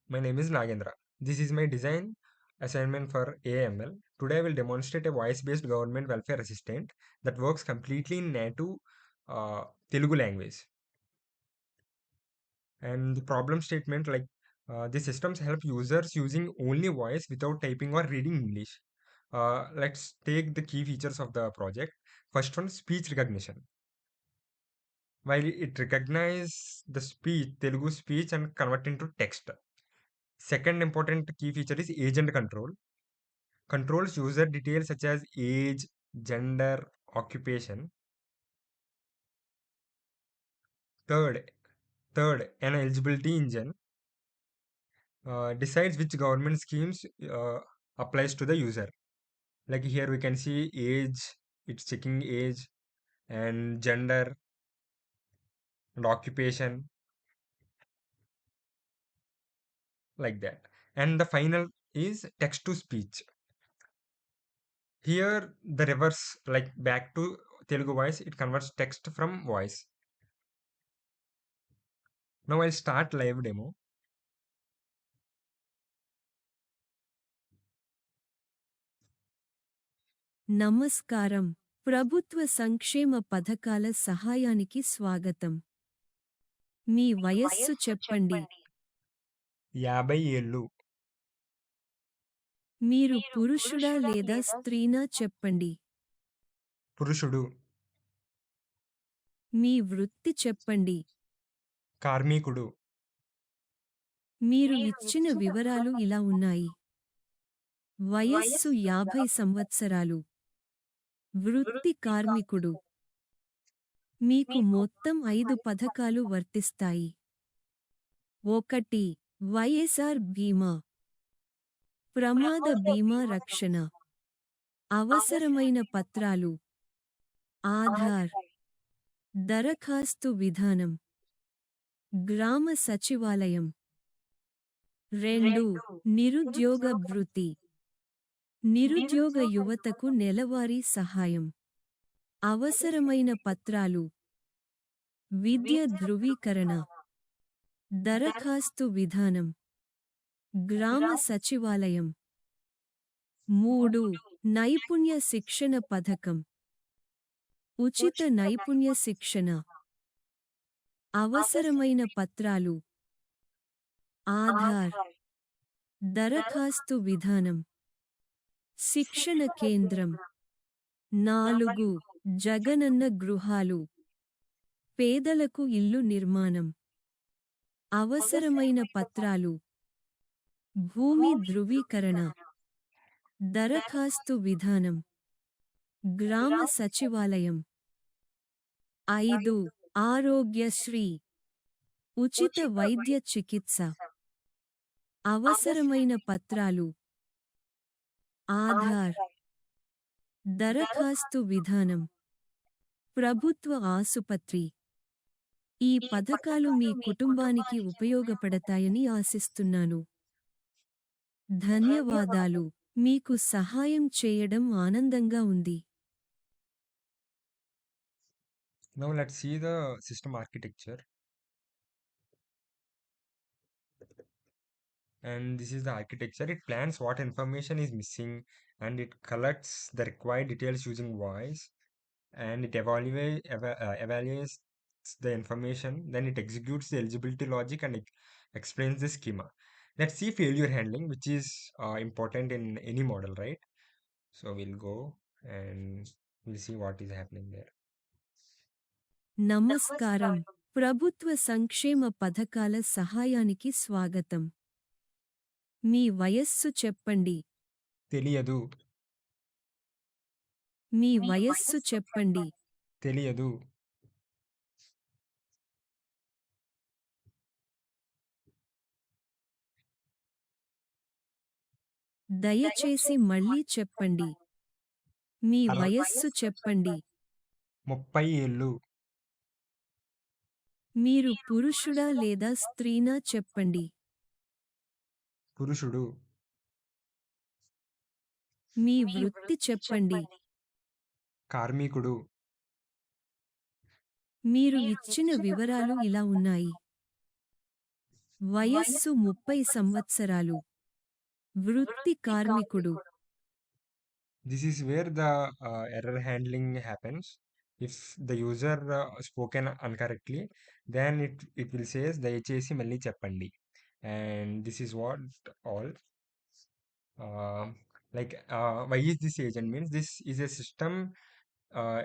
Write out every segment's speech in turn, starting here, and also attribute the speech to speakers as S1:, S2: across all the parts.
S1: My name is Nagendra. This is my design assignment for AML. Today I will demonstrate a voice-based government welfare assistant that works completely in native Telugu language. And the problem statement the systems help users using only voice without typing or reading English. Let's take the key features of the project. First one, speech recognition. While it recognizes the speech, Telugu speech, and convert into text. Second important key feature is agent control. Controls user details such as age, gender, occupation. Third, an eligibility engine decides which government schemes applies to the user. Like here we can see age, it's checking age and gender and occupation like that. And the final is text to speech. Here the reverse, like back to Telugu voice, it converts text from voice. Now I'll start live demo.
S2: నమస్కారం. ప్రభుత్వ సంక్షేమ పథకాల సహాయానికి స్వాగతం. మీ వయస్సు చెప్పండి.
S1: 50 ఏళ్ళు.
S2: మీరు పురుషుడా లేదా స్త్రీనా చెప్పండి.
S1: పురుషుడు.
S2: మీ వృత్తి చెప్పండి.
S1: కార్మికుడు.
S2: మీరు ఇచ్చిన వివరాలు ఇలా ఉన్నాయి. వయస్సు 50 సంవత్సరాలు. వృత్తి కార్మికుడు. మీకు మొత్తం 5 పథకాలు వర్తిస్తాయి. 1. వైఎస్ఆర్ బీమా. ప్రమాద బీమా రక్షణ. అవసరమైన పత్రాలు. ఆధార్. దరఖాస్తు విధానం. గ్రామ సచివాలయం. 2. నిరుద్యోగ భృతి. నిరుద్యోగ యువతకు నెలవారీ సహాయం. అవసరమైన పత్రాలు. విద్య ధృవీకరణ. దరఖాస్తు విధానం. గ్రామ సచివాలయం. 3. నైపుణ్య శిక్షణ పథకం. ఉచిత నైపుణ్య శిక్షణ. అవసరమైన పత్రాలు. ఆధార్. దరఖాస్తు విధానం. శిక్షణ కేంద్రం. 4. జగనన్న గృహాలు. పేదలకు ఇల్లు నిర్మాణం. అవసరమైన పత్రాలు. భూమి ధృవీకరణ. దరఖాస్తు విధానం. గ్రామ సచివాలయం. 5. ఆరోగ్యశ్రీ. ఉచిత వైద్య చికిత్స. అవసరమైన పత్రాలు. ఆధార్. దరఖాస్తు విధానం. ప్రభుత్వ ఆసుపత్రి. ఈ పథకాలు మీ కుటుంబానికి ఉపయోగపడతాయని ఆశిస్తున్నాను. ధన్యవాదాలు. మీకు సహాయం చేయడం ఆనందంగా ఉంది.
S1: Now let's see the system architecture. And this is the architecture. It plans what information is missing and it collects the required details using voice, and it evaluates the information, then it executes the eligibility logic and it explains the schema. Let's see failure handling, which is important in any model, right? So we'll go and we'll see what is happening there.
S2: నమస్కారం. ప్రభుత్వ సంక్షేమ పథకాల సహాయానికి స్వాగతం. మీ వయస్సు చెప్పండి.
S1: తెలియదు.
S2: మీ వయస్సు చెప్పండి.
S1: తెలియదు.
S2: దయచేసి మళ్ళీ చెప్పండి. మీ వయస్సు చెప్పండి.
S1: 30 ఏళ్ళు.
S2: మీరు పురుషుడా లేదా స్త్రీనా చెప్పండి.
S1: పురుషుడు.
S2: మీ వృత్తి చెప్పండి.
S1: కార్మికుడు.
S2: మీరు ఇచ్చిన వివరాలు ఇలా ఉన్నాయి. వయస్సు 30 సంవత్సరాలు. వృత్తి కార్మికుడు.
S1: This is where the error handling happens. If the user spoken incorrectly, then it will says దయచేసి మళ్ళీ చెప్పండి. And this is what all. Uh, why is this agent means this is a system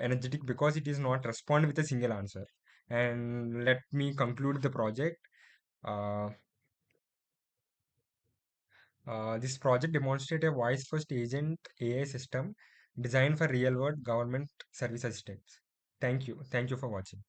S1: energetic because it is not respond with a single answer. And let me conclude the project. Uh, this project demonstrates a voice-first agent AI system designed for real-world government service assistance. Thank you. Thank you for watching.